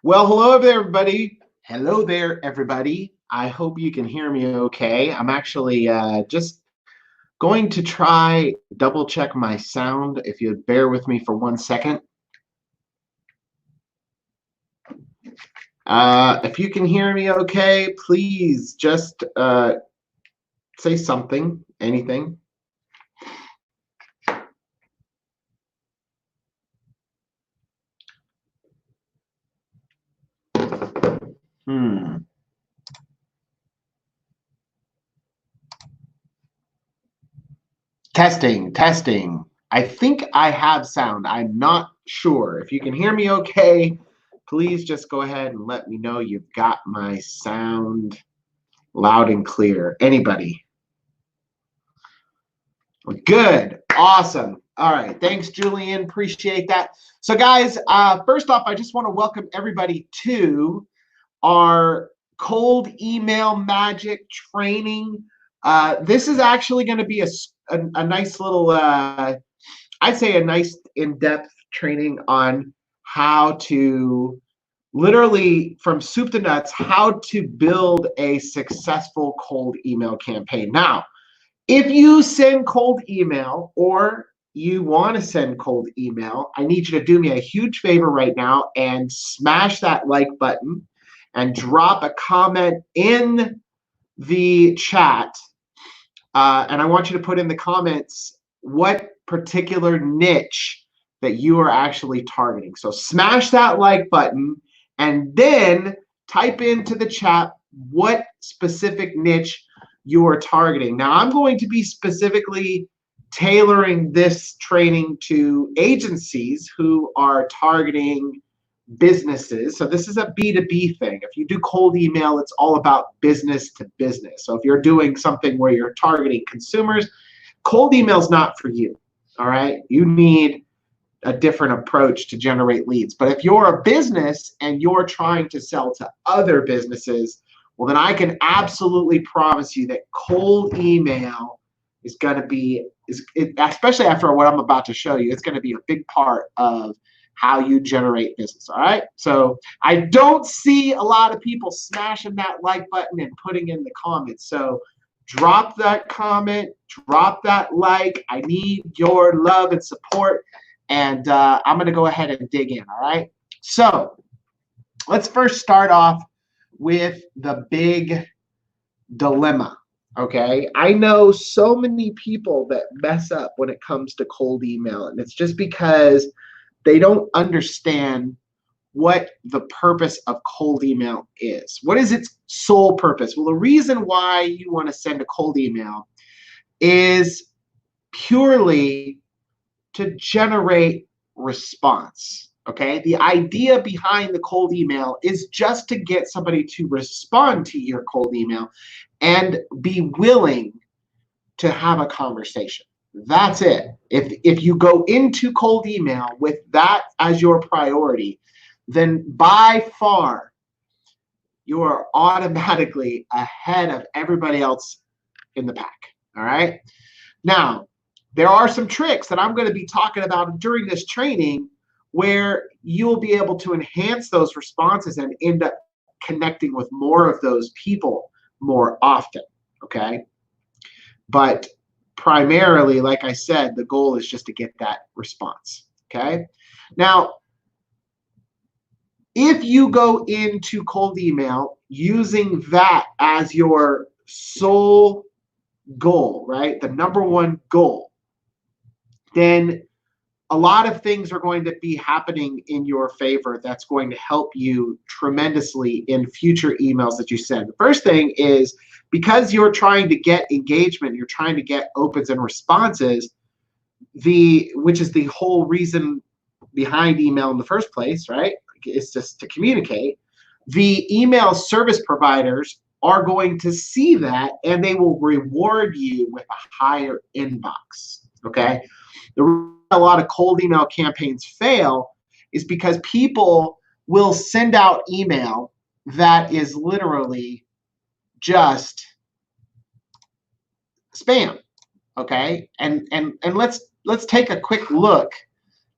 Well, hello there, everybody. Hello there, everybody. I hope you can hear me okay. I'm actually just going to try double check my sound. If you'd bear with me for 1 second. If you can hear me okay, please just say something, anything. Testing, testing. I think I have sound. I'm not sure. If you can hear me okay, please just go ahead and let me know you've got my sound loud and clear. Anybody? Good. Awesome. All right. Thanks, Julian. Appreciate that. So, guys, first off, I just want to welcome everybody to our cold email magic training. This is actually going to be a nice little, I'd say a nice in-depth training on how to literally from soup to nuts, how to build a successful cold email campaign. Now, if you send cold email or you want to send cold email, I need you to do me a huge favor right now and smash that like button and drop a comment in the chat. And I want you to put in the comments what particular niche that you are actually targeting. So smash that like button and then type into the chat what specific niche you are targeting. Now, I'm going to be specifically tailoring this training to agencies who are targeting businesses. So this is a B2B thing. If you do cold email, it's all about business to business. So if you're doing something where you're targeting consumers, cold email is not for you. All right. You need a different approach to generate leads. But if you're a business and you're trying to sell to other businesses, well, then I can absolutely promise you that cold email is going to be, especially after what I'm about to show you, it's going to be a big part of how you generate business. All right. So I don't see a lot of people smashing that like button and putting in the comments. So drop that comment, drop that like. I need your love and support. And I'm going to go ahead and dig in. All right. So let's first start off with the big dilemma. Okay. I know so many people that mess up when it comes to cold email, and it's just because they don't understand what the purpose of cold email is. What is its sole purpose? Well, the reason why you want to send a cold email is purely to generate response. Okay. The idea behind the cold email is just to get somebody to respond to your cold email and be willing to have a conversation. That's it. If you go into cold email with that as your priority, then by far you are automatically ahead of everybody else in the pack. All right. Now, there are some tricks that I'm going to be talking about during this training where you'll be able to enhance those responses and end up connecting with more of those people more often. Okay. But primarily, like I said, the goal is just to get that response. Okay. Now, if you go into cold email using that as your sole goal, right, the number one goal, then a lot of things are going to be happening in your favor that's going to help you tremendously in future emails that you send. The first thing is, because you're trying to get engagement, you're trying to get opens and responses, which is the whole reason behind email in the first place, right? It's just to communicate. The email service providers are going to see that and they will reward you with a higher inbox. Okay. The reason a lot of cold email campaigns fail is because people will send out email that is literally just spam. Okay. And let's take a quick look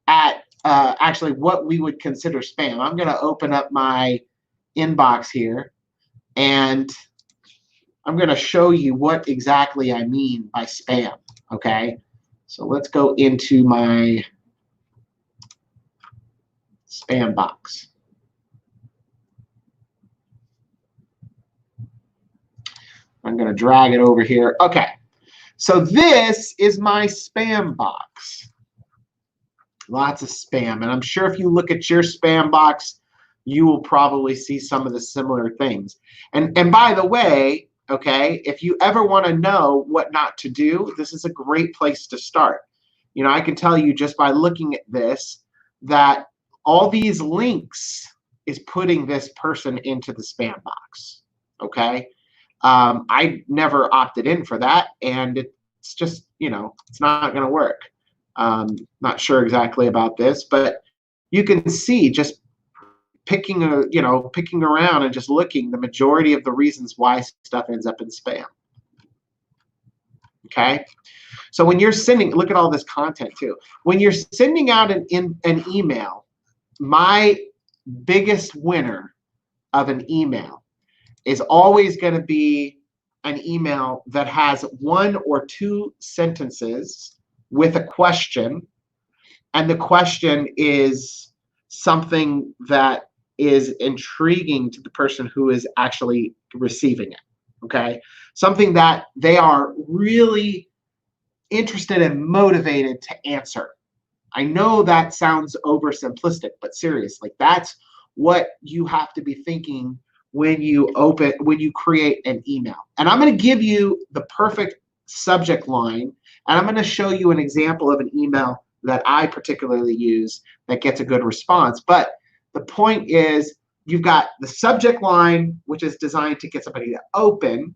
at actually what we would consider spam. I'm going to open up my inbox here, and I'm going to show you what exactly I mean by spam. Okay, so let's go into my spam box. I'm going to drag it over here. Okay, so this is my spam box. Lots of spam, and I'm sure if you look at your spam box, you will probably see some of the similar things. And by the way, okay, if you ever want to know what not to do, this is a great place to start. You know, I can tell you just by looking at this that all these links is putting this person into the spam box. Okay, I never opted in for that, and it's just, you know, it's not going to work. Not sure exactly about this, but you can see just picking around and just looking, the majority of the reasons why stuff ends up in spam. Okay, so when you're sending, look at all this content too. When you're sending out an email, my biggest winner of an email is always going to be an email that has 1 or 2 sentences with a question, and the question is something that is intriguing to the person who is actually receiving it. Okay, something that they are really interested and motivated to answer. I know that sounds oversimplistic, but seriously, that's what you have to be thinking when you create an email. And I'm going to give you the perfect subject line, and I'm going to show you an example of an email that I particularly use that gets a good response. But the point is, you've got the subject line, which is designed to get somebody to open,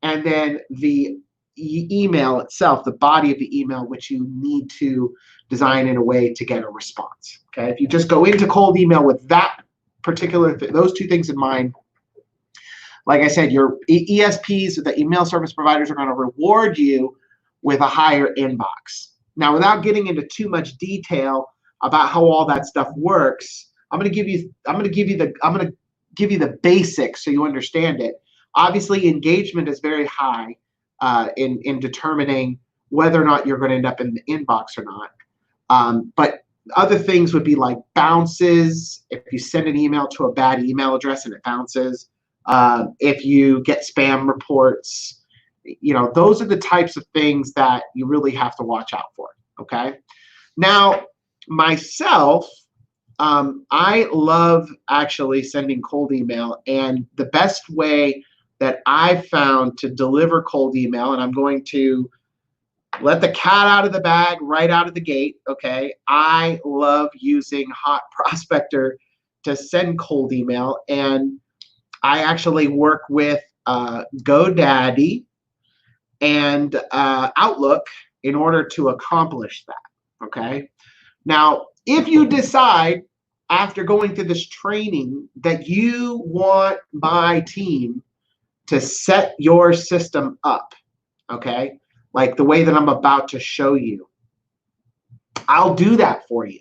and then the email itself, the body of the email, which you need to design in a way to get a response. Okay, if you just go into cold email with that particular those 2 things in mind, like I said, your ESPs, the email service providers, are going to reward you with a higher inbox. Now, without getting into too much detail about how all that stuff works, I'm going to give you the basics so you understand it. Obviously, engagement is very high in determining whether or not you're going to end up in the inbox or not. But other things would be like bounces. If you send an email to a bad email address and it bounces, if you get spam reports, you know, those are the types of things that you really have to watch out for. Okay. Now, myself, I love actually sending cold email, and the best way that I've found to deliver cold email, and I'm going to let the cat out of the bag right out of the gate, okay? I love using Hot Prospector to send cold email, and I actually work with GoDaddy and Outlook in order to accomplish that, okay? Now, if you decide after going through this training that you want my team to set your system up, okay, like the way that I'm about to show you, I'll do that for you,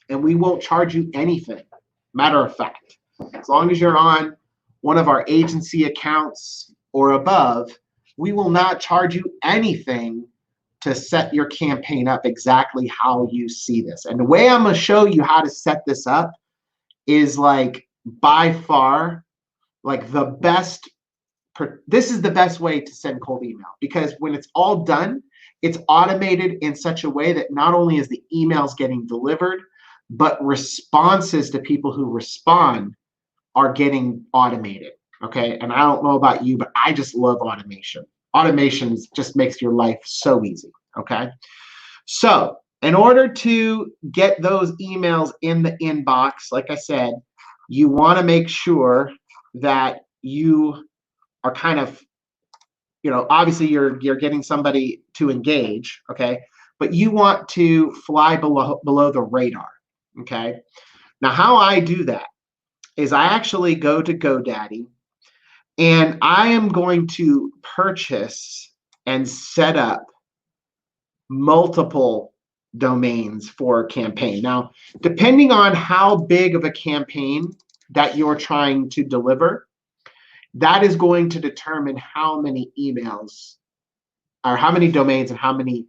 and we won't charge you anything. Matter of fact, as long as you're on one of our agency accounts or above, we will not charge you anything to set your campaign up exactly how you see this. And the way I'm going to show you how to set this up is like by far like the best. This is the best way to send cold email, because when it's all done, it's automated in such a way that not only is the emails getting delivered, but responses to people who respond are getting automated. Okay, and I don't know about you, but I just love automation. Automation just makes your life so easy. Okay, so in order to get those emails in the inbox, like I said, you want to make sure that you are kind of, you know, obviously you're getting somebody to engage, okay, but you want to fly below the radar. Okay, now how I do that is I actually go to GoDaddy, and I am going to purchase and set up multiple domains for a campaign. Now, depending on how big of a campaign that you're trying to deliver, that is going to determine how many emails or how many domains and how many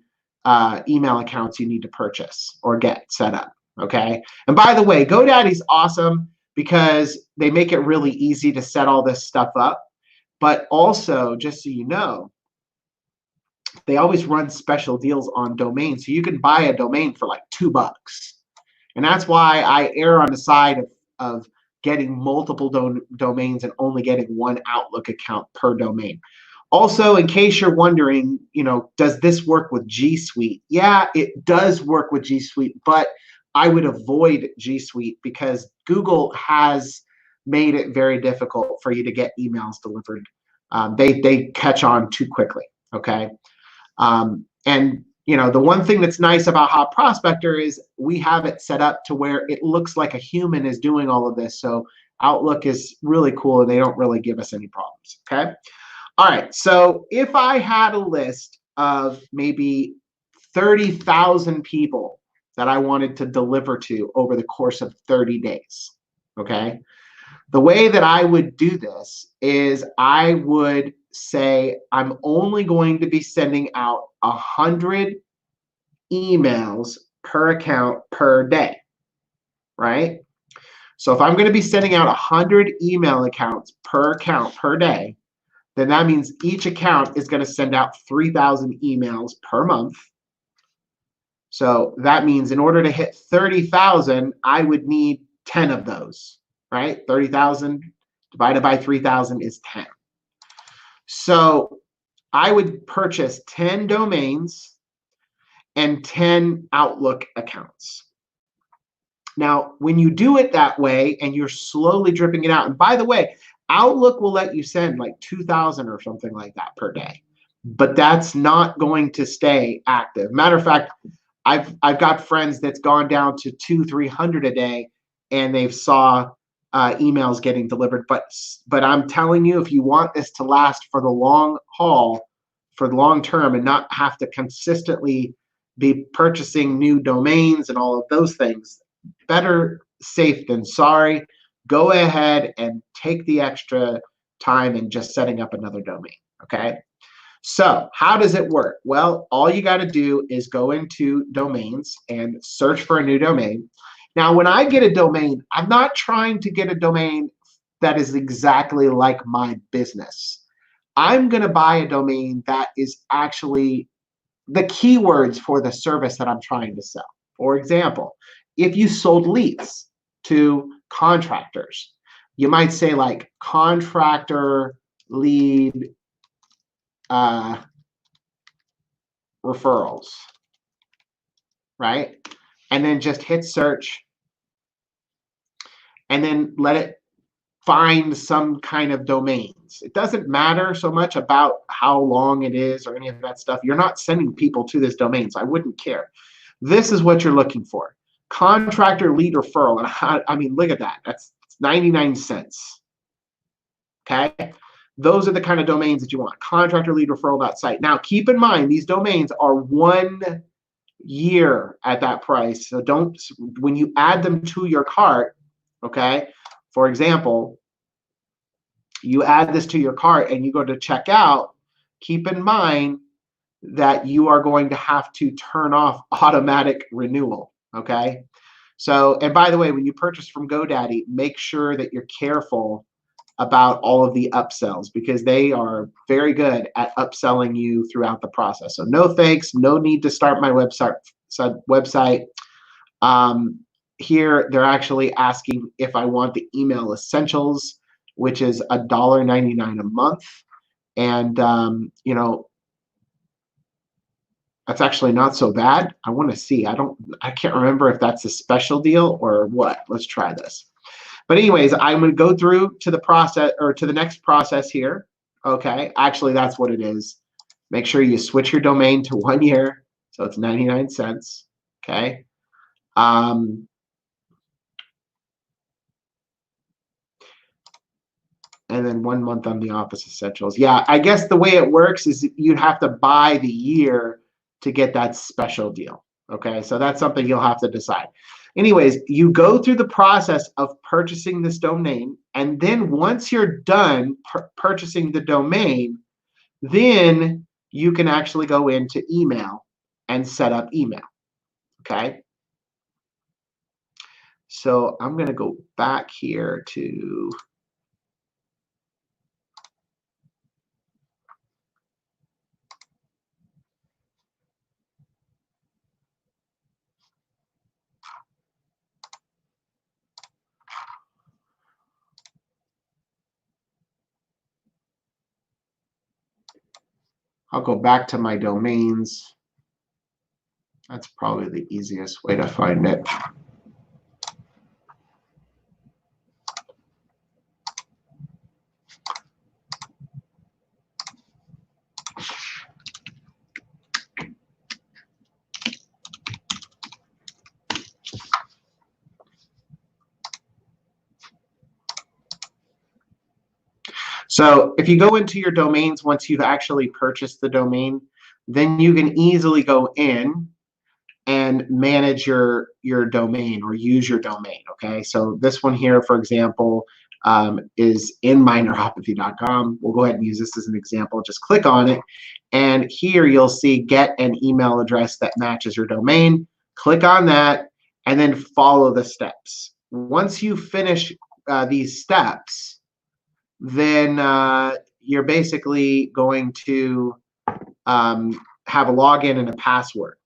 email accounts you need to purchase or get set up. Okay. And by the way, GoDaddy's awesome because they make it really easy to set all this stuff up. But also, just so you know, they always run special deals on domains. So you can buy a domain for like $2. And that's why I err on the side of getting multiple domains and only getting one Outlook account per domain. Also, in case you're wondering, does this work with G Suite? Yeah, it does work with G Suite, but I would avoid G Suite because Google has made it very difficult for you to get emails delivered. They catch on too quickly, okay? And the one thing that's nice about Hot Prospector is we have it set up to where it looks like a human is doing all of this. So Outlook is really cool and they don't really give us any problems, okay? All right, so if I had a list of maybe 30,000 people that I wanted to deliver to over the course of 30 days, okay? The way that I would do this is I would say I'm only going to be sending out 100 emails per account per day, right? So if I'm going to be sending out 100 email accounts per account per day, then that means each account is going to send out 3,000 emails per month. So that means in order to hit 30,000, I would need 10 of those, right? 30,000 divided by 3,000 is 10. So I would purchase 10 domains and 10 Outlook accounts. Now, when you do it that way and you're slowly dripping it out, and by the way, Outlook will let you send like 2,000 or something like that per day, but that's not going to stay active. Matter of fact, I've got friends that's gone down to 200-300 a day, and they've saw emails getting delivered. But I'm telling you, if you want this to last for the long haul, for the long term, and not have to consistently be purchasing new domains and all of those things, better safe than sorry. Go ahead and take the extra time and just setting up another domain, okay? So how does it work? Well, all you got to do is go into domains and search for a new domain. Now, when I get a domain, I'm not trying to get a domain that is exactly like my business. I'm going to buy a domain that is actually the keywords for the service that I'm trying to sell. For example, if you sold leads to contractors, you might say like contractor lead referrals, right? And then just hit search and then let it find some kind of domains. It doesn't matter so much about how long it is or any of that stuff. You're not sending people to this domain, so I wouldn't care. This is what you're looking for. Contractor lead referral. And I mean, look at that. That's 99 cents. Okay? Those are the kind of domains that you want. Contractor lead referral.site. Now, keep in mind, these domains are 1 year at that price. So don't, when you add them to your cart, okay? For example, you add this to your cart and you go to checkout, keep in mind that you are going to have to turn off automatic renewal, okay? So, and by the way, when you purchase from GoDaddy, make sure that you're careful about all of the upsells because they are very good at upselling you throughout the process. So no thanks, no need to start my website. Here, they're actually asking if I want the email essentials, which is $1.99 a month. And, you know, that's actually not so bad. I want to see. I can't remember if that's a special deal or what. Let's try this. But anyways, I'm going to go through to the process or to the next process here. Okay, actually, that's what it is. Make sure you switch your domain to 1 year. So it's 99 cents. Okay. And then 1 month on the Office Essentials. Yeah, I guess the way it works is you'd have to buy the year to get that special deal. Okay, so that's something you'll have to decide. Anyways, you go through the process of purchasing this domain, and then once you're done purchasing the domain, then you can actually go into email and set up email. Okay. So I'm going to go back here to I'll go back to my domains. That's probably the easiest way to find it. So if you go into your domains once you've actually purchased the domain, then you can easily go in and manage your domain or use your domain. Okay, so this one here, for example, is inmineropathy.com. We'll go ahead and use this as an example. Just click on it, and here you'll see get an email address that matches your domain. Click on that, and then follow the steps. Once you finish these steps, then you're basically going to have a login and a password.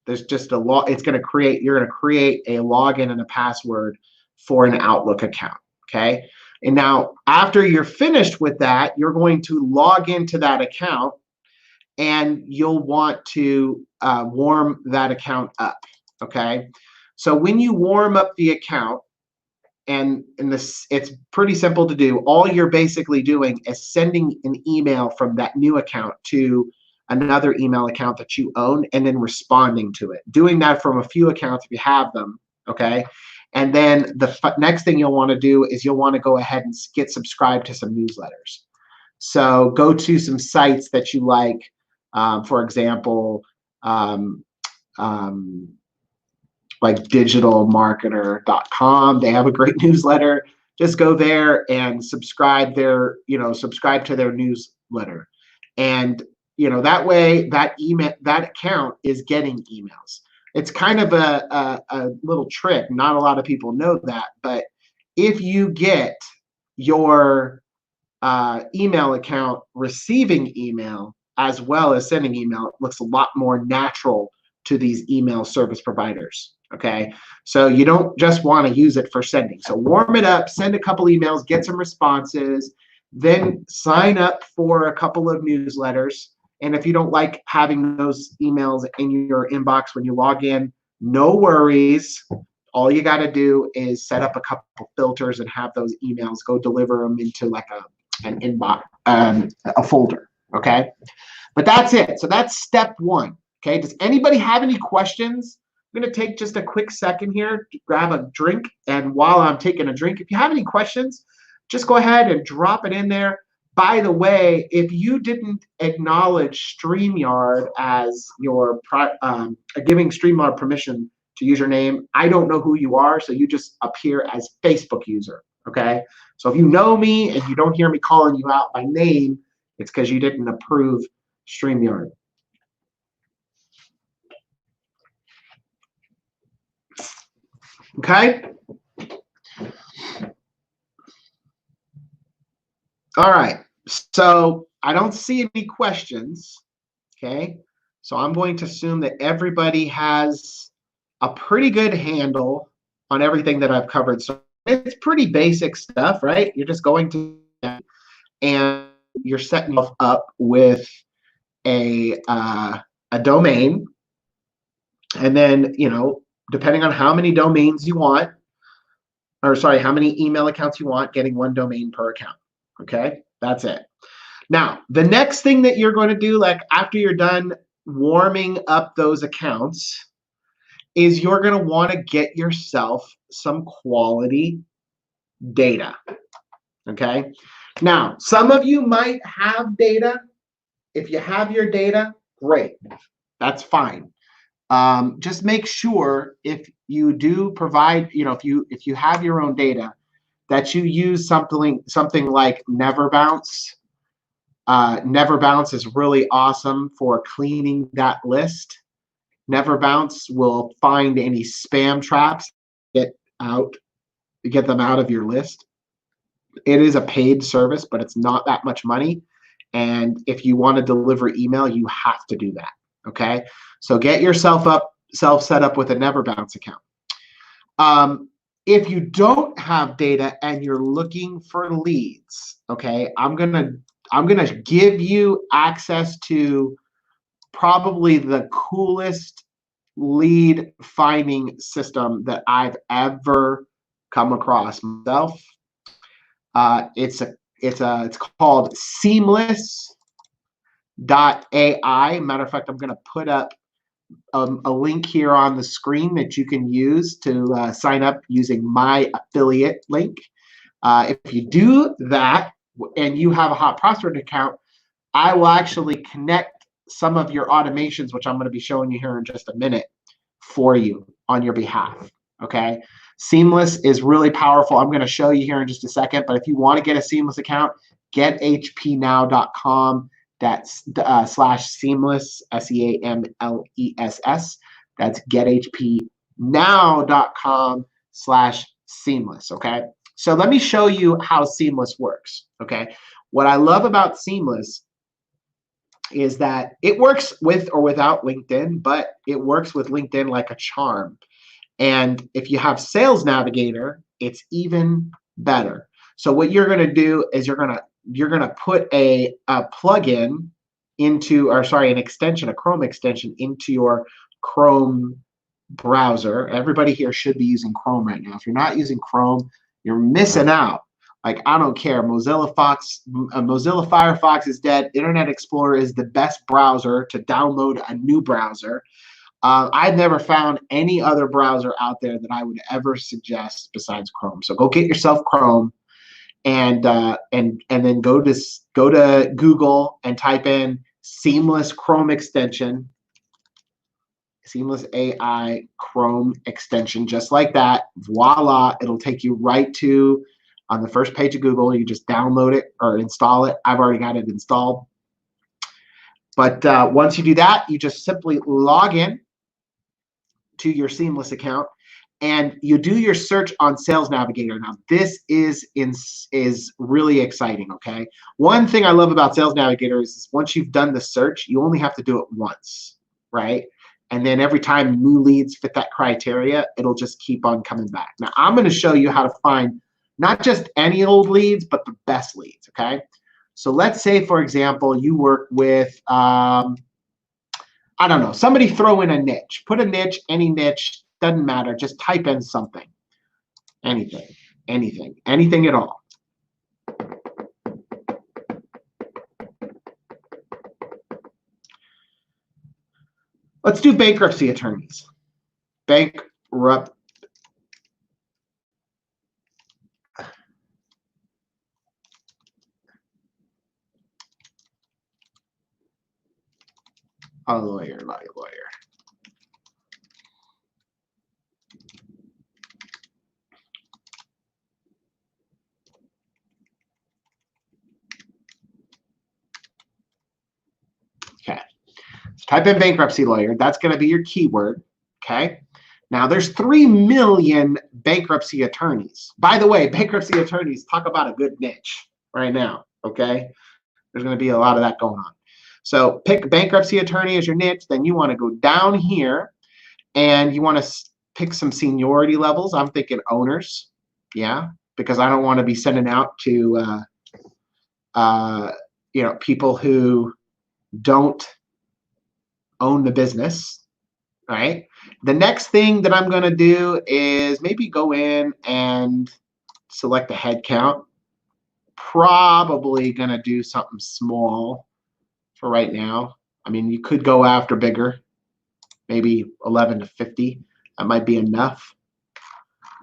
There's just a it's going to create, you're going to create a login and a password for an Outlook account. Okay. And now after you're finished with that, you're going to log into that account, and you'll want to warm that account up. Okay. So when you warm up the account, and this, it's pretty simple to do. All you're basically doing is sending an email from that new account to another email account that you own, and then responding to it. Doing that from a few accounts if you have them, okay? And then the next thing you'll want to do is you'll want to go ahead and get subscribed to some newsletters. So go to some sites that you like, for example, like digitalmarketer.com. They have a great newsletter. Just go there and subscribe subscribe to their newsletter. And that way that account is getting emails. It's kind of a little trick. Not a lot of people know that, but if you get your email account receiving email as well as sending email, it looks a lot more natural to these email service providers. Okay, so you don't just want to use it for sending. So warm it up, send a couple emails, get some responses, then sign up for a couple of newsletters. And if you don't like having those emails in your inbox when you log in, no worries. All you got to do is set up a couple filters and have those emails go deliver them into like an inbox, a folder. Okay, but that's it. So that's step one. Okay, does anybody have any questions? I'm going to take just a quick second here to grab a drink. And while I'm taking a drink, if you have any questions, just go ahead and drop it in there. By the way, if you didn't acknowledge StreamYard as your giving StreamYard permission to use your name, I don't know who you are, so you just appear as Facebook user. Okay, so if you know me and you don't hear me calling you out by name, it's because you didn't approve StreamYard. Okay. All right. So I don't see any questions. Okay. So I'm going to assume that everybody has a pretty good handle on everything that I've covered. So it's pretty basic stuff, right? You're just going to and you're setting yourself up with a domain, and then depending on how many domains you want, or sorry, how many email accounts you want, getting one domain per account. Okay, that's it. Now, the next thing that you're going to do, like after you're done warming up those accounts, is you're going to want to get yourself some quality data. Okay, now some of you might have data. If you have your data, great, that's fine. just make sure if you do provide, if you have your own data, that you use something like Never Bounce. Never Bounce is really awesome for cleaning that list. Never Bounce will find any spam traps, get them out of your list. It is a paid service, but it's not that much money. And if you want to deliver email, you have to do that. Okay, so get yourself set up with a Never Bounce account. If you don't have data and you're looking for leads, okay, I'm gonna give you access to probably the coolest lead finding system that I've ever come across myself. It's called Seamless.ai. Matter of fact, I'm going to put up a link here on the screen that you can use to sign up using my affiliate link. If you do that and you have a Hot Prospector account, I will actually connect some of your automations, which I'm going to be showing you here in just a minute, for you on your behalf. Okay, Seamless is really powerful. I'm going to show you here in just a second, but if you want to get a Seamless account, gethpnow.com. That's /seamless, SEAMLESS. That's gethpnow.com/seamless. Okay, so let me show you how Seamless works. Okay, what I love about Seamless is that it works with or without LinkedIn, but it works with LinkedIn like a charm. And if you have Sales Navigator, it's even better. So what you're going to do is you're going to put a plugin into, or sorry, an extension, a Chrome extension into your Chrome browser. Everybody here should be using Chrome right now. If you're not using Chrome, you're missing out. Like, I don't care. Mozilla Firefox is dead. Internet Explorer is the best browser to download a new browser. I've never found any other browser out there that I would ever suggest besides Chrome. So go get yourself Chrome, and then go to Google and type in Seamless Chrome extension, Seamless AI Chrome extension, just like that. Voila! It'll take you right to on the first page of Google. You just download it or install it. I've already got it installed. But once you do that, you just simply log in to your Seamless account and you do your search on Sales Navigator. Now, this is really exciting, okay? One thing I love about Sales Navigator is once you've done the search, you only have to do it once, right? And then every time new leads fit that criteria, it'll just keep on coming back. Now, I'm going to show you how to find not just any old leads, but the best leads, okay? So let's say, for example, you work with, I don't know, somebody throw in a niche. Put a niche, any niche, doesn't matter. Just type in something, anything at all. Let's do bankruptcy attorneys. Bankrupt. A lawyer, not a lawyer. Okay, so type in bankruptcy lawyer. That's going to be your keyword. Okay. Now there's 3 million bankruptcy attorneys. By the way, bankruptcy attorneys, talk about a good niche right now. Okay. There's going to be a lot of that going on. So pick bankruptcy attorney as your niche. Then you want to go down here and you want to pick some seniority levels. I'm thinking owners. Yeah, because I don't want to be sending out to people who don't own the business. All right. The next thing that I'm going to do is maybe go in and select the head count. Probably going to do something small for right now. I mean, you could go after bigger, maybe 11 to 50. That might be enough.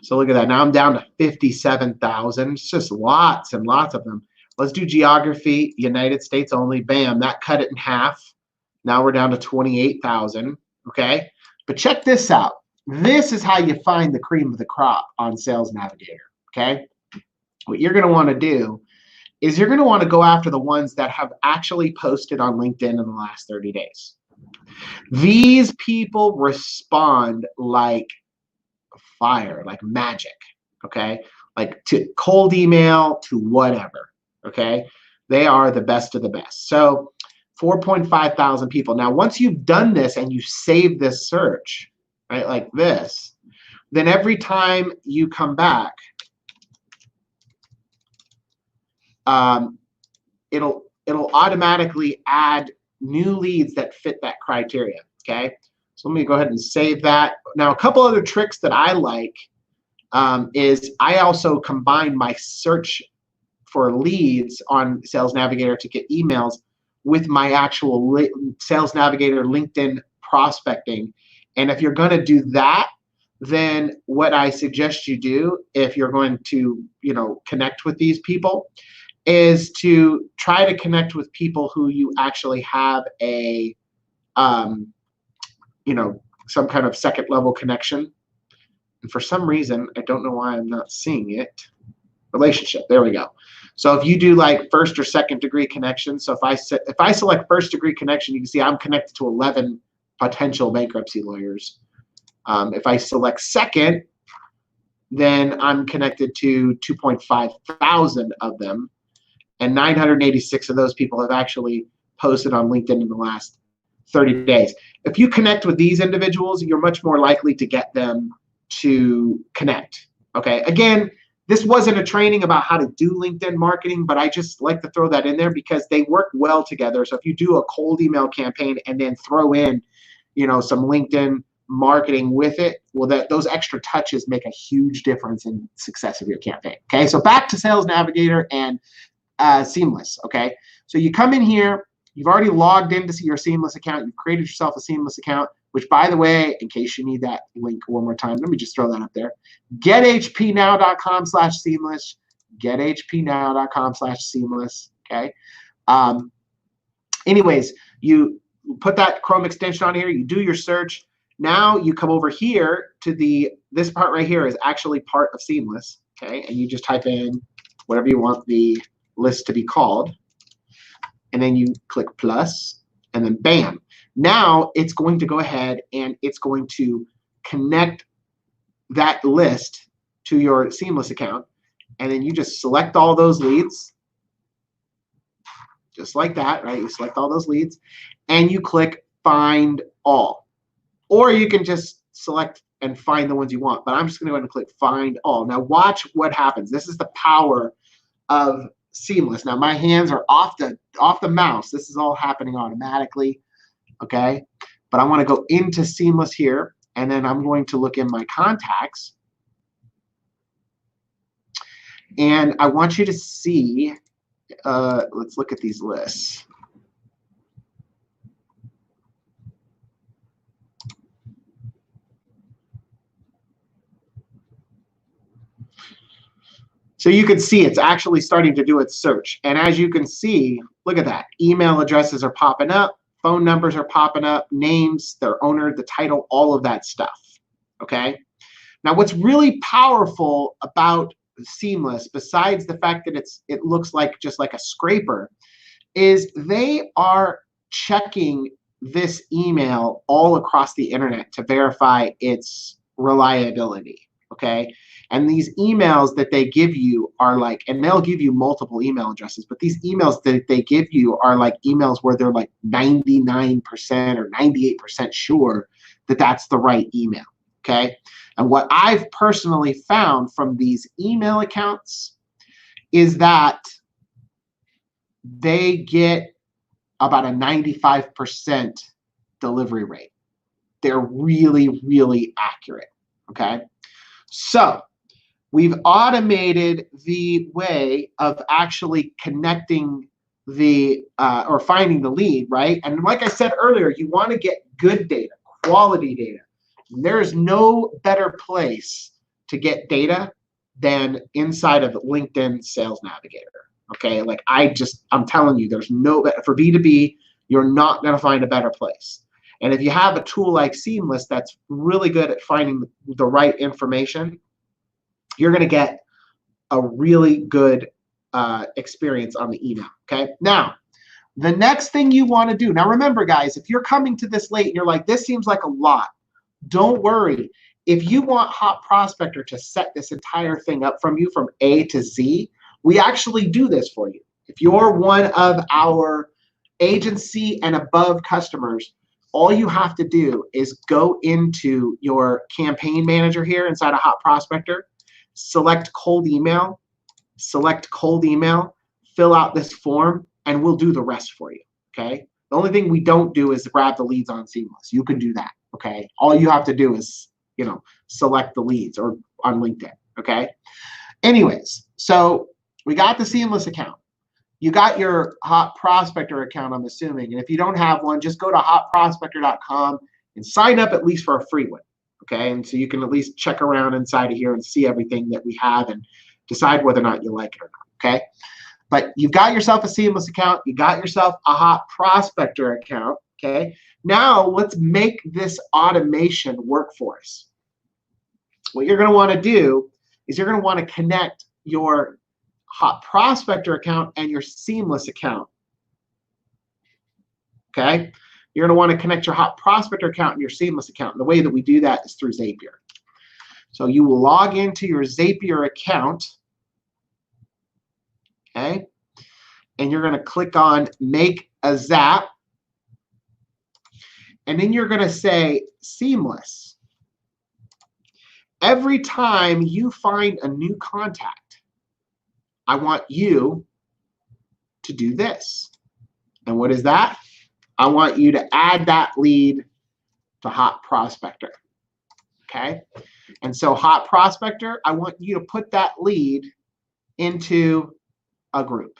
So look at that. Now I'm down to 57,000. It's just lots and lots of them. Let's do geography, United States only. Bam, that cut it in half. Now we're down to 28,000. Okay. But check this out. This is how you find the cream of the crop on Sales Navigator, okay? What you're going to want to do is you're going to want to go after the ones that have actually posted on LinkedIn in the last 30 days. These people respond like fire, like magic, okay? Like to cold email, to whatever, okay? They are the best of the best. So 4.5 thousand people. Now, once you've done this and you save this search, right, like this, then every time you come back, it'll automatically add new leads that fit that criteria, okay? So let me go ahead and save that. Now, a couple other tricks that I like is I also combine my search for leads on Sales Navigator to get emails with my actual Sales Navigator LinkedIn prospecting. And if you're going to do that, then what I suggest you do, if you're going to, connect with these people, is to try to connect with people who you actually have a, some kind of second level connection. And for some reason, I don't know why I'm not seeing it. Relationship, there we go. So if you do like first or second degree connection, so if I select first degree connection, you can see I'm connected to 11 potential bankruptcy lawyers. If I select second, then I'm connected to 2.5 thousand of them. And 986 of those people have actually posted on LinkedIn in the last 30 days. If you connect with these individuals, you're much more likely to get them to connect, okay? Again, this wasn't a training about how to do LinkedIn marketing, but I just like to throw that in there because they work well together. So if you do a cold email campaign and then throw in, some LinkedIn marketing with it, well, those extra touches make a huge difference in success of your campaign, okay? So back to Sales Navigator and Seamless, okay? So you come in here, you've already logged into your Seamless account, you've created yourself a Seamless account, which, by the way, in case you need that link one more time, let me just throw that up there. GetHPNow.com/seamless, GetHPNow.com/seamless, okay? Anyways, you put that Chrome extension on here, you do your search. Now you come over here to this part right here is actually part of Seamless, okay? And you just type in whatever you want the list to be called, and then you click plus, and then bam. Now it's going to go ahead and it's going to connect that list to your Seamless account, and then you just select all those leads, just like that, right? You select all those leads, and you click Find All. Or you can just select and find the ones you want, but I'm just going to go ahead and click Find All. Now watch what happens. This is the power of Seamless. Now my hands are off the mouse. This is all happening automatically, okay? But I want to go into Seamless here, and then I'm going to look in my contacts, and I want you to see. Let's look at these lists. So you can see it's actually starting to do its search. And as you can see, look at that. Email addresses are popping up. Phone numbers are popping up. Names, their owner, the title, all of that stuff. Okay? Now, what's really powerful about Seamless, besides the fact that it looks like just like a scraper, is they are checking this email all across the internet to verify its reliability. Okay? And these emails that they give you are like, and they'll give you multiple email addresses, but these emails that they give you are like emails where they're like 99% or 98% sure that that's the right email, okay? And what I've personally found from these email accounts is that they get about a 95% delivery rate. They're really, really accurate, okay? So we've automated the way of actually connecting the or finding the lead, right? And like I said earlier, you want to get good data, quality data. There's no better place to get data than inside of LinkedIn Sales Navigator. Okay, like I'm telling you, there's no, for B2B, you're not going to find a better place. And if you have a tool like Seamless that's really good at finding the right information, you're going to get a really good experience on the email. Okay. Now, the next thing you want to do, now remember guys, if you're coming to this late and you're like, this seems like a lot, don't worry. If you want Hot Prospector to set this entire thing up from you from A to Z, we actually do this for you. If you're one of our agency and above customers, all you have to do is go into your campaign manager here inside of Hot Prospector, select cold email, fill out this form, and we'll do the rest for you, okay? The only thing we don't do is grab the leads on Seamless. You can do that, okay? All you have to do is, select the leads or on LinkedIn, okay? Anyways, so we got the Seamless account. You got your Hot Prospector account, I'm assuming. And if you don't have one, just go to hotprospector.com and sign up at least for a free one, okay? And so you can at least check around inside of here and see everything that we have and decide whether or not you like it or not, okay? But you've got yourself a Seamless account. You got yourself a Hot Prospector account, okay? Now let's make this automation work for us. What you're going to want to do is you're going to want to connect your Hot Prospector account and your Seamless account, okay? You're going to want to connect your Hot Prospector account and your Seamless account. And the way that we do that is through Zapier. So you will log into your Zapier account, okay? And you're going to click on Make a Zap. And then you're going to say Seamless. Every time you find a new contact, I want you to do this. And what is that? I want you to add that lead to Hot Prospector, okay? And so Hot Prospector, I want you to put that lead into a group,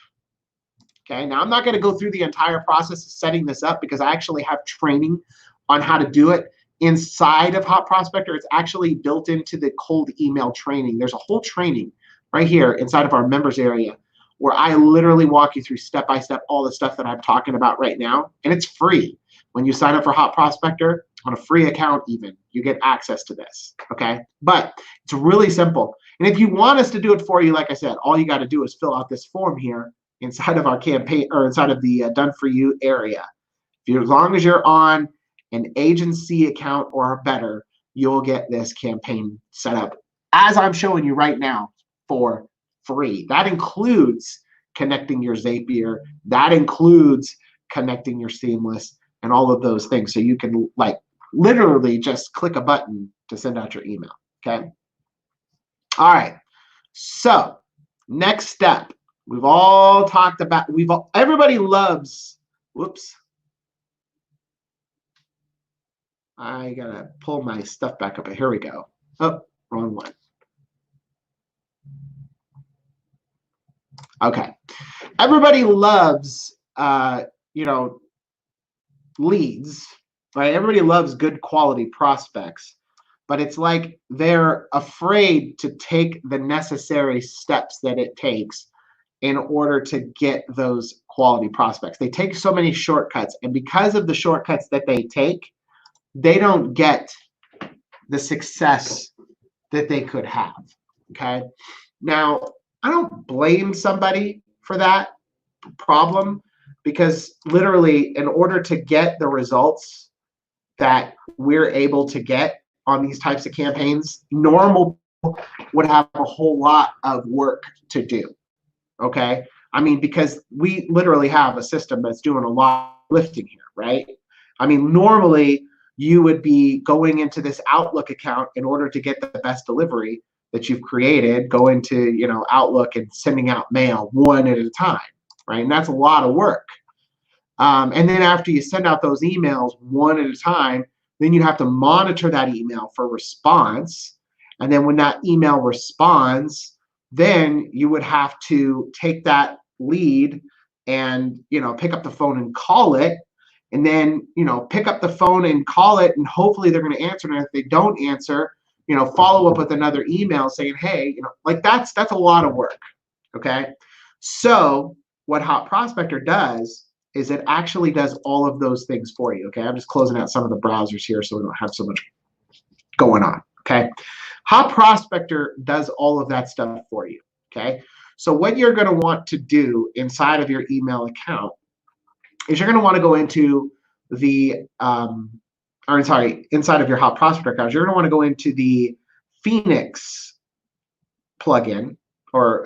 okay? Now, I'm not going to go through the entire process of setting this up because I actually have training on how to do it inside of Hot Prospector. It's actually built into the cold email training. There's a whole training right here inside of our members area where I literally walk you through step-by-step all the stuff that I'm talking about right now. And it's free. When you sign up for Hot Prospector, on a free account even, you get access to this, okay? But it's really simple. And if you want us to do it for you, like I said, all you got to do is fill out this form here inside of our campaign or inside of the Done For You area. As long as you're on an agency account or better, you'll get this campaign set up as I'm showing you right now for free. That includes connecting your Zapier. That includes connecting your Seamless and all of those things. So you can like literally just click a button to send out your email, okay? All right, so next step. We've all talked about, everybody loves, whoops. I gotta pull my stuff back up. Here we go. Oh, wrong one. Okay. Everybody loves, leads, right? Everybody loves good quality prospects, but it's like they're afraid to take the necessary steps that it takes in order to get those quality prospects. They take so many shortcuts, and because of the shortcuts that they take, they don't get the success that they could have, okay? Now, I don't blame somebody for that problem because literally in order to get the results that we're able to get on these types of campaigns, normal people would have a whole lot of work to do, okay? I mean, because we literally have a system that's doing a lot of lifting here, right? I mean, normally you would be going into this Outlook account in order to get the best delivery that you've created, go into Outlook and sending out mail one at a time, right? And that's a lot of work. And then after you send out those emails one at a time, then you have to monitor that email for response. And then when that email responds, then you would have to take that lead and pick up the phone and call it. And then, pick up the phone and call it, and hopefully they're going to answer. And if they don't answer, follow up with another email saying, hey, like that's a lot of work, okay? So what Hot Prospector does is it actually does all of those things for you. Okay, I'm just closing out some of the browsers here so we don't have so much going on. Okay, Hot Prospector does all of that stuff for you. Okay, so what you're going to want to do inside of your email account is you're going to want to go into the inside of your Hot Prospector account, you're going to want to go into the Phoenix plugin or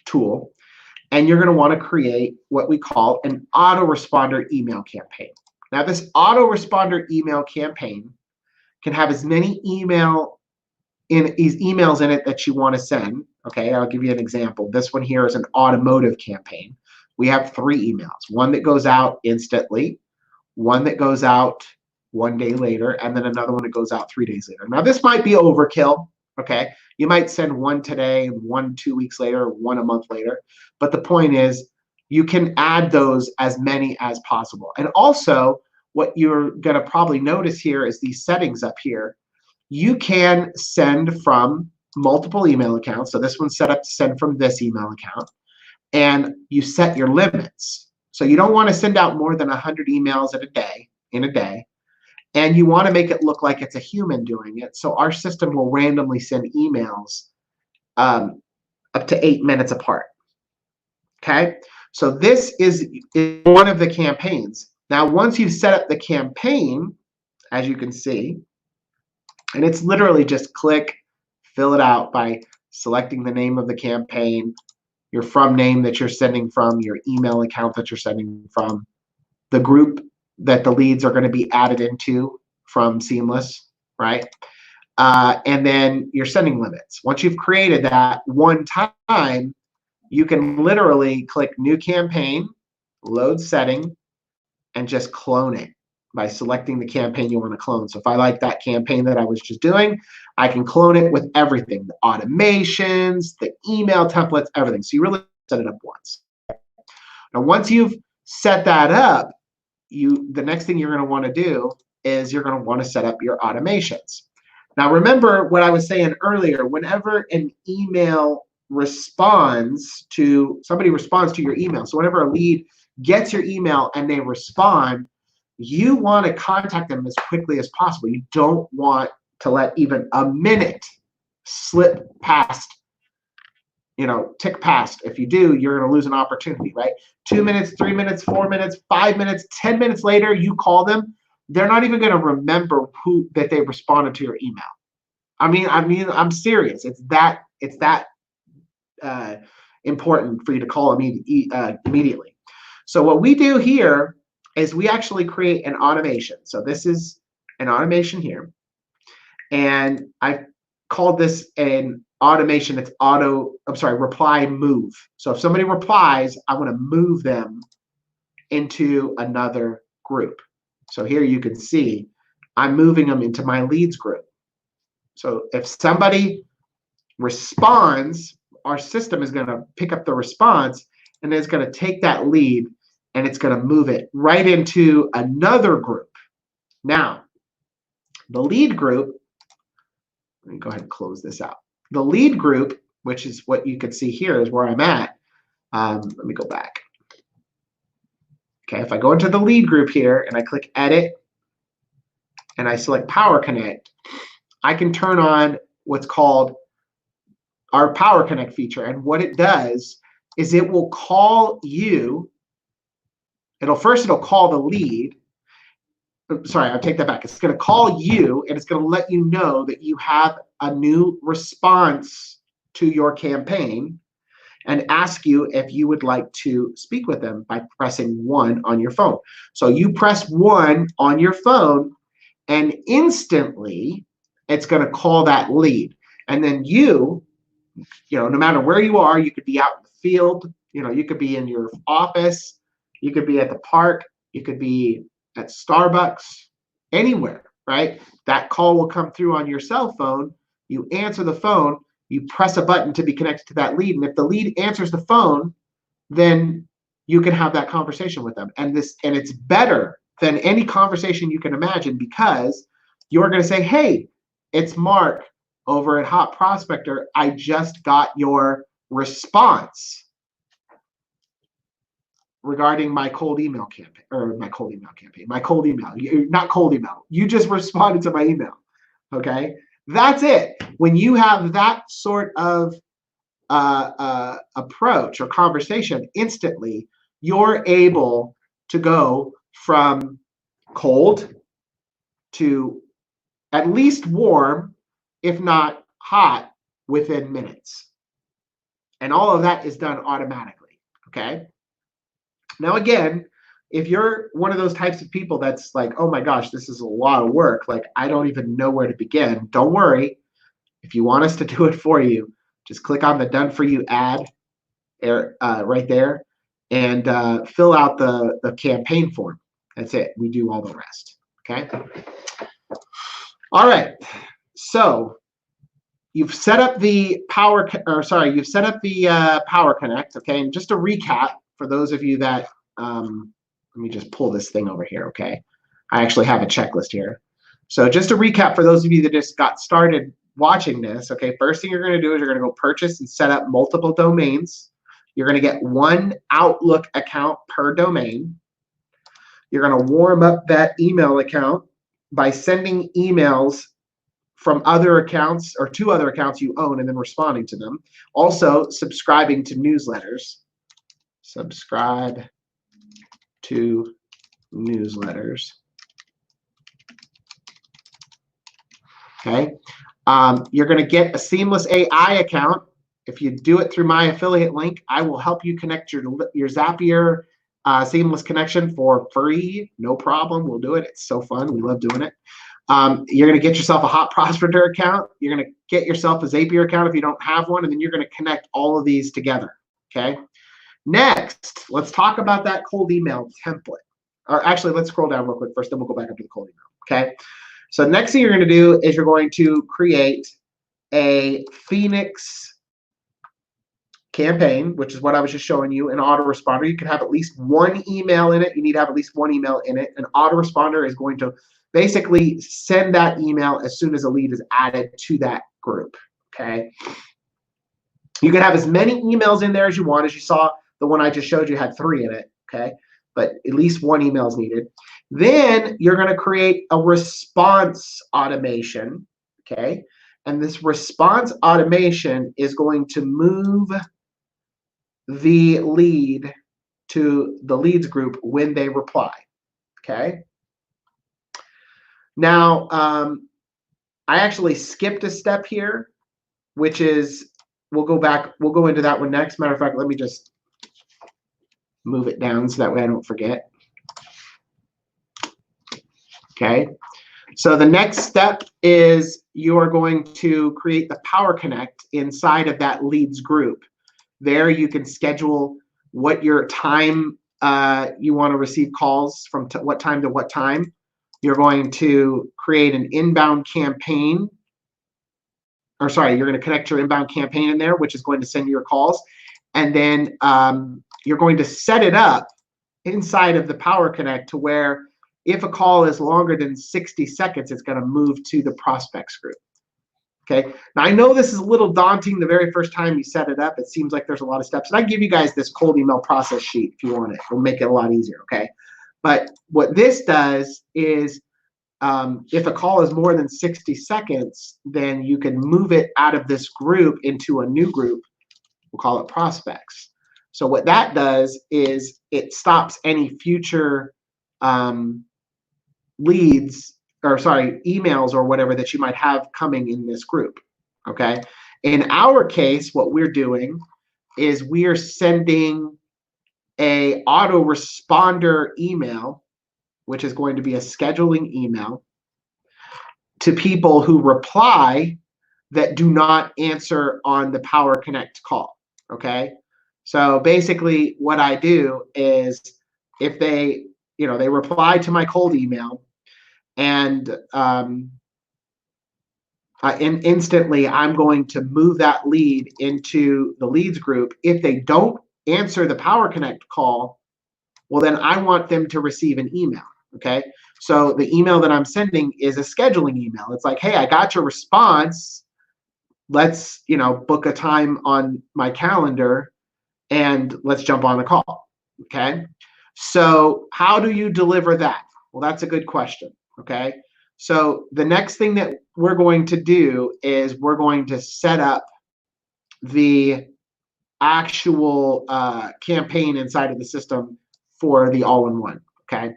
tool, and you're going to want to create what we call an autoresponder email campaign. Now, this autoresponder email campaign can have as many emails in it that you want to send. Okay, I'll give you an example. This one here is an automotive campaign. We have 3 emails, one that goes out instantly, one that goes out 1 day later, and then another one that goes out 3 days later. Now, this might be overkill. Okay, you might send one today, one 2 weeks later, one a month later. But the point is, you can add those as many as possible. And also, what you're going to probably notice here is these settings up here. You can send from multiple email accounts. So this one's set up to send from this email account. And you set your limits. So you don't want to send out more than 100 emails in a day. And you want to make it look like it's a human doing it. So our system will randomly send emails up to 8 minutes apart. Okay, so this is one of the campaigns. Now, once you've set up the campaign, as you can see, and it's literally just click, fill it out by selecting the name of the campaign, your from name that you're sending from, your email account that you're sending from, the group that the leads are going to be added into from Seamless, right? And then your sending limits. Once you've created that one time, you can literally click New Campaign, Load Setting, and just clone it by selecting the campaign you want to clone. So if I like that campaign that I was just doing, I can clone it with everything, the automations, the email templates, everything. So you really set it up once. Now, once you've set that up, the next thing you're going to want to do is you're going to want to set up your automations. Now, remember what I was saying earlier, whenever an email somebody responds to your email, so whenever a lead gets your email and they respond, you want to contact them as quickly as possible. You don't want to let even a minute slip past, tick past. If you do, you're going to lose an opportunity, right? 2 minutes, 3 minutes, 4 minutes, 5 minutes, 10 minutes later, you call them. They're not even going to remember that they responded to your email. I mean, I'm serious. It's that important for you to call immediately. So what we do here is we actually create an automation. So this is an automation here. And I've called this an automation that's reply move. So if somebody replies, I want to move them into another group. So here you can see I'm moving them into my leads group. So if somebody responds, our system is going to pick up the response, and it's going to take that lead and it's going to move it right into another group. Now, the lead group, let me go ahead and close this out. The lead group, which is what you can see here, is where I'm at. Let me go back. Okay, if I go into the lead group here and I click Edit and I select Power Connect, I can turn on what's called our Power Connect feature. And what it does is it will call you. It'll call the lead. Sorry, I'll take that back. It's going to call you, and it's going to let you know that you have a new response to your campaign and ask you if you would like to speak with them by pressing 1 on your phone. So you press 1 on your phone, and instantly it's going to call that lead. And then no matter where you are, you could be out in the field, you could be in your office, you could be at the park, you could be at Starbucks, anywhere, right? That call will come through on your cell phone. You answer the phone, you press a button to be connected to that lead. And if the lead answers the phone, then you can have that conversation with them. And it's better than any conversation you can imagine, because you're going to say, hey, it's Mark over at Hot Prospector. I just got your response. regarding my cold email campaign, or my cold email campaign, my cold email, not cold email. You just responded to my email, okay? That's it. When you have that sort of approach or conversation, instantly, you're able to go from cold to at least warm, if not hot, within minutes. And all of that is done automatically, okay? Now, again, if you're one of those types of people that's like, oh my gosh, this is a lot of work, like I don't even know where to begin, don't worry. If you want us to do it for you, just click on the Done For You ad right there and fill out the campaign form. That's it. We do all the rest, okay? All right, so you've set up the Power Connect, okay? And just to recap, for those of you that, let me just pull this thing over here, okay? I actually have a checklist here. So just to recap, for those of you that just got started watching this, okay, first thing you're going to do is you're going to go purchase and set up multiple domains. You're going to get one Outlook account per domain. You're going to warm up that email account by sending emails from other accounts or to other accounts you own and then responding to them. Also, subscribing to newsletters. Subscribe to newsletters. Okay. You're going to get a seamless AI account. If you do it through my affiliate link, I will help you connect your Zapier seamless connection for free. No problem. We'll do it. It's so fun. We love doing it. You're going to get yourself a Hot Prospector account. You're going to get yourself a Zapier account if you don't have one, and then you're going to connect all of these together. Okay. Next, let's talk about that cold email template. Or actually, let's scroll down real quick first, then we'll go back up to the cold email. Okay. So next thing you're going to do is you're going to create a Phoenix campaign, which is what I was just showing you, an autoresponder. You can have at least one email in it. You need to have at least one email in it. An autoresponder is going to basically send that email as soon as a lead is added to that group, okay? You can have as many emails in there as you want. As you saw, the one I just showed you had 3 in it, okay? But at least one email is needed. Then you're going to create a response automation, okay? And this response automation is going to move the lead to the leads group when they reply, okay? Now, I actually skipped a step here, which is, we'll go into that one next. Matter of fact, let me just move it down so that way I don't forget. Okay, so the next step is you are going to create the Power Connect inside of that leads group. There you can schedule what your time you want to receive calls from what time to what time. You're going to create an inbound campaign, or sorry, you're going to connect your inbound campaign in there, which is going to send you your calls. And then you're going to set it up inside of the Power Connect to where if a call is longer than 60 seconds, it's going to move to the prospects group. Okay. Now, I know this is a little daunting the very first time you set it up. It seems like there's a lot of steps. And I give you guys this cold email process sheet if you want it. It'll make it a lot easier. Okay. But what this does is if a call is more than 60 seconds, then you can move it out of this group into a new group. We'll call it prospects. So what that does is it stops any future leads, or sorry, emails or whatever that you might have coming in this group, okay? In our case, what we're doing is we are sending a autoresponder email, which is going to be a scheduling email, to people who reply that do not answer on the Power Connect call, okay? So basically what I do is if they, they reply to my cold email, and instantly I'm going to move that lead into the leads group. If they don't answer the Power Connect call, well, then I want them to receive an email, okay? So the email that I'm sending is a scheduling email. It's like, hey, I got your response. Let's, book a time on my calendar and let's jump on the call, okay? So how do you deliver that? Well, that's a good question, okay? So the next thing that we're going to do is we're going to set up the actual campaign inside of the system for the all-in-one, okay?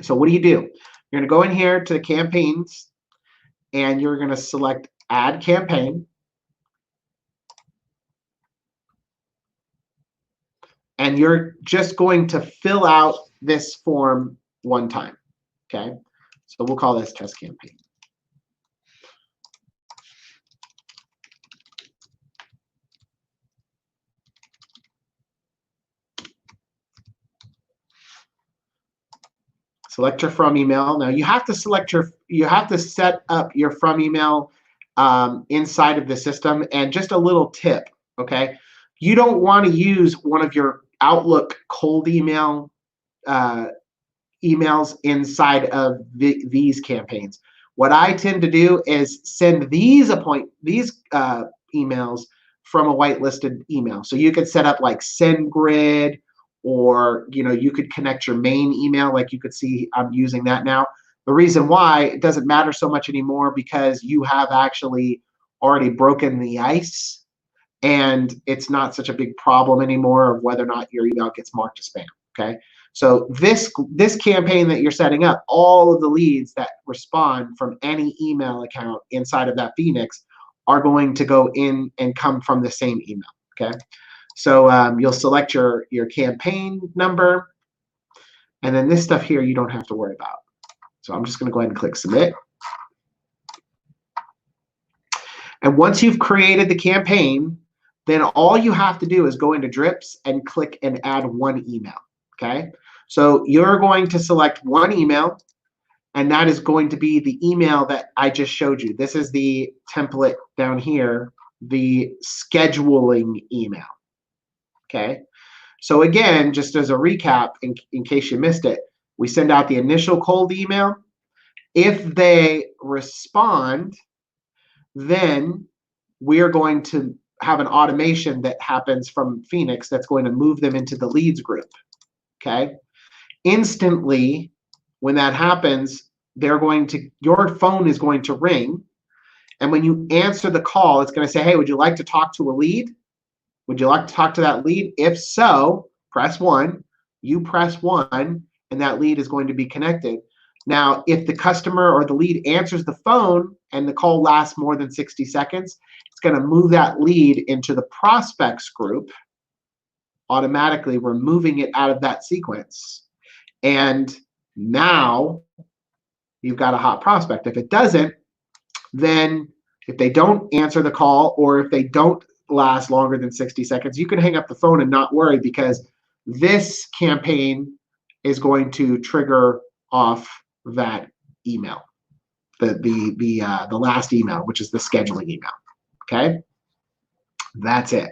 So what do? You're going to go in here to the campaigns, and you're going to select Add Campaign. And you're just going to fill out this form one time, okay? So we'll call this Test Campaign. Select your from email. Now you have to set up your from email inside of the system. And just a little tip, okay? You don't want to use one of your Outlook cold emails inside of these campaigns. What I tend to do is send these emails from a whitelisted email. So you could set up like SendGrid, or you could connect your main email, like you could see I'm using that now. The reason why it doesn't matter so much anymore, because you have actually already broken the ice, and it's not such a big problem anymore of whether or not your email gets marked as spam, okay? So this campaign that you're setting up, all of the leads that respond from any email account inside of that Phoenix are going to go in and come from the same email, okay? So you'll select your campaign number, and then this stuff here you don't have to worry about. So I'm just going to go ahead and click Submit. And once you've created the campaign, then all you have to do is go into Drips and click and add one email, okay? So you're going to select one email, and that is going to be the email that I just showed you. This is the template down here, the scheduling email, okay? So again, just as a recap, in case you missed it, we send out the initial cold email. If they respond, then we're going to have an automation that happens from Phoenix that's going to move them into the leads group, okay? Instantly, when that happens, your phone is going to ring, and when you answer the call, it's going to say, hey, would you like to talk to a lead? Would you like to talk to that lead? If so, press 1. You press 1, and that lead is going to be connected. Now, if the customer or the lead answers the phone and the call lasts more than 60 seconds, it's going to move that lead into the prospects group, automatically removing it out of that sequence. And now you've got a hot prospect. If it doesn't, then if they don't answer the call, or if they don't last longer than 60 seconds, you can hang up the phone and not worry, because this campaign is going to trigger off that email, the last email, which is the scheduling email, okay? That's it.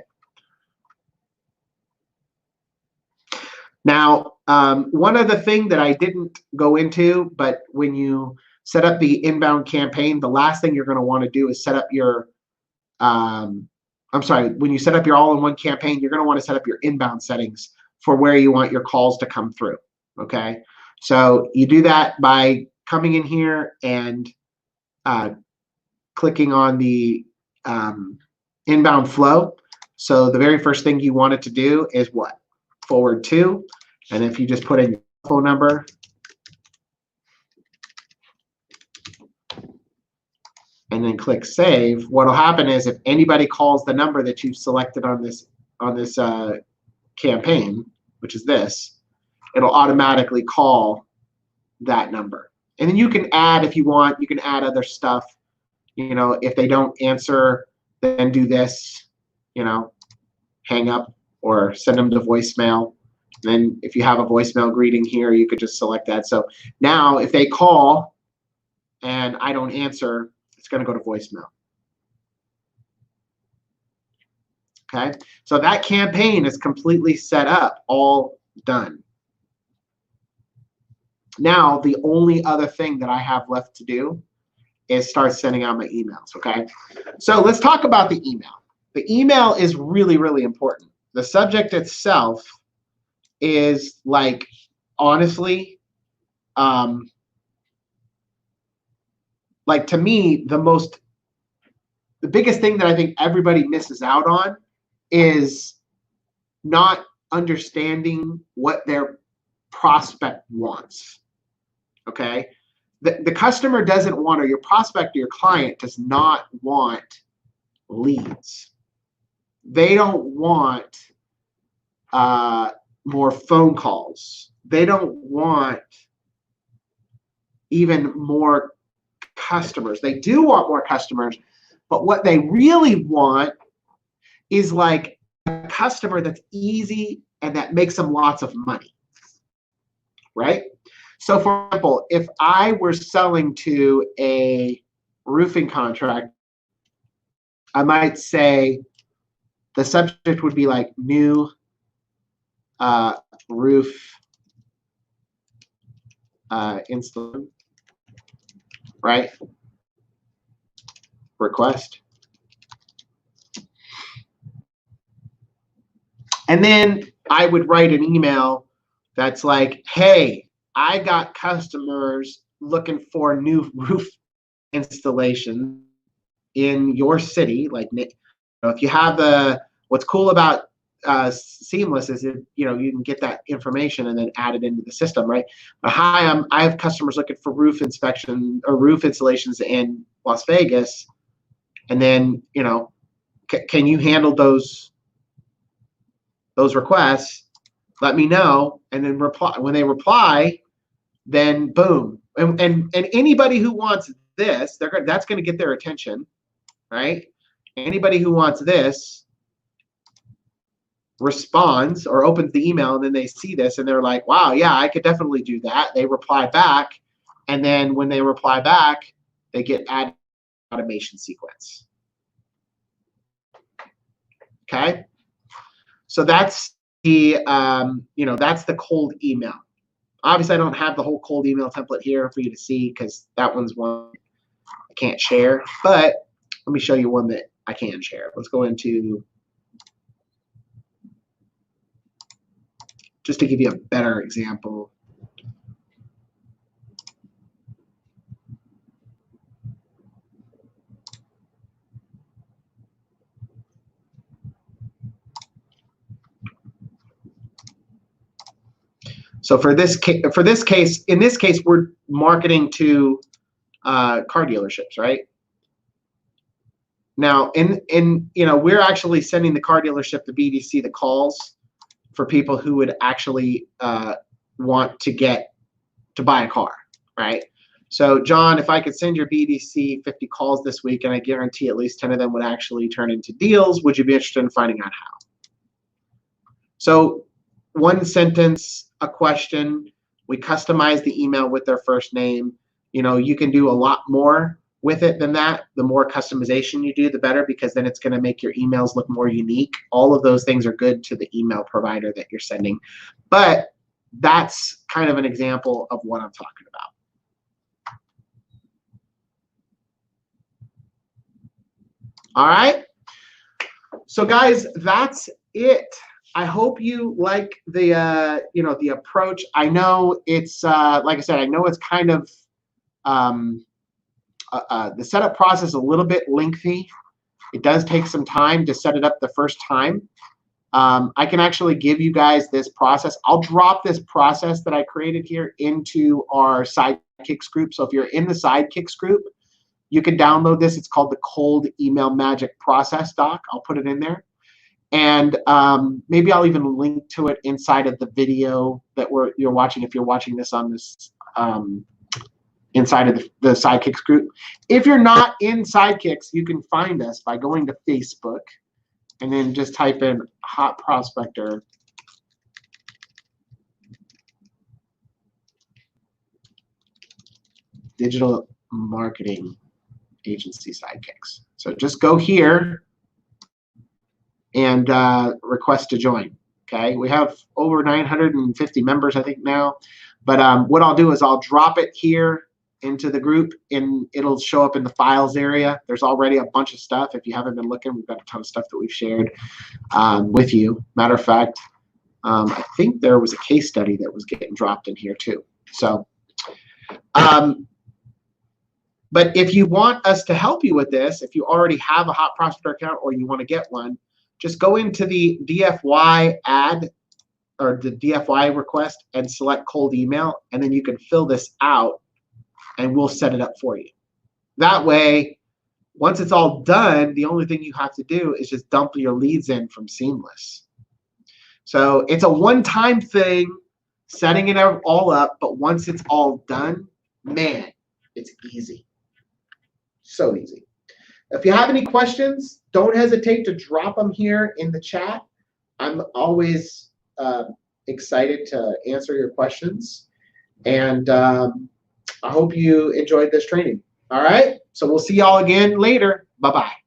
Now, one other thing that I didn't go into, but when you set up the inbound campaign, the last thing you're going to want to do is set up your, when you set up your all-in-one campaign, you're going to want to set up your inbound settings for where you want your calls to come through, okay? So you do that by coming in here and clicking on the inbound flow. So the very first thing you want it to do is what? Forward to. And if you just put in your phone number, and then click save, what will happen is if anybody calls the number that you've selected on this campaign, which is this, it'll automatically call that number. And then you can add, if you want, you can add other stuff. If they don't answer, then do this, hang up or send them to voicemail. Then if you have a voicemail greeting here, you could just select that. So now if they call and I don't answer, it's going to go to voicemail. Okay, so that campaign is completely set up, all done. Now, the only other thing that I have left to do is start sending out my emails, okay? So let's talk about the email. The email is really, really important. The subject itself is like, honestly, like to me, the biggest thing that I think everybody misses out on is not understanding what their prospect wants. Okay, the customer doesn't want, or your prospect or your client does not want leads. They don't want more phone calls. They don't want even more customers. They do want more customers, but what they really want is like a customer that's easy and that makes them lots of money, right? So for example, if I were selling to a roofing contract, I might say the subject would be like new roof installation, right? Request. And then I would write an email that's like, hey, I got customers looking for new roof installation in your city. Like, you know, if you have what's cool about Seamless is that, you know, you can get that information and then add it into the system, right? Hi, I have customers looking for roof inspection or roof installations in Las Vegas, and then, you know, can you handle those requests? Let me know, and then reply. When they reply, then boom, and anybody who wants this, that's going to get their attention, right? Anybody who wants this responds or opens the email, and then they see this and they're like, wow, yeah, I could definitely do that. They reply back, and then when they reply back, they get added automation sequence. Okay, so that's the you know, that's the cold email. Obviously, I don't have the whole cold email template here for you to see because that one's one I can't share, but let me show you one that I can share. Let's go into, just to give you a better example. So in this case, we're marketing to car dealerships, right? Now, you know, we're actually sending the car dealership, the BDC, the calls for people who would actually want to buy a car, right? So, John, if I could send your BDC 50 calls this week, and I guarantee at least 10 of them would actually turn into deals, would you be interested in finding out how? So, one sentence, a question. We customize the email with their first name. You know, you can do a lot more with it than that. The more customization you do, the better, because then it's going to make your emails look more unique. All of those things are good to the email provider that you're sending. But that's kind of an example of what I'm talking about. All right. So guys, that's it. I hope you like the you know, the approach. I know it's like I said, I know it's kind of the setup process is a little bit lengthy. It does take some time to set it up the first time. I can actually give you guys this process. I'll drop this process that I created here into our Sidekicks group. So if you're in the Sidekicks group, you can download this. It's called the Cold Email Magic Process Doc. I'll put it in there. And maybe I'll even link to it inside of the video that you're watching, if you're watching this on this inside of the Sidekicks group. If you're not in Sidekicks, you can find us by going to Facebook and then just type in Hot Prospector Digital Marketing Agency Sidekicks. So just go here and request to join. Okay, we have over 950 members, I think, now. But what I'll do is I'll drop it here into the group, and it'll show up in the files area. There's already a bunch of stuff. If you haven't been looking, we've got a ton of stuff that we've shared with you. Matter of fact, I think there was a case study that was getting dropped in here too. So, but if you want us to help you with this, if you already have a Hot Prospector account or you want to get one, just go into the DFY ad or the DFY request and select cold email, and then you can fill this out and we'll set it up for you. That way, once it's all done, the only thing you have to do is just dump your leads in from Seamless. So it's a one-time thing, setting it all up, but once it's all done, man, it's easy. So easy. If you have any questions, don't hesitate to drop them here in the chat. I'm always excited to answer your questions. And I hope you enjoyed this training. All right? So we'll see y'all again later. Bye-bye.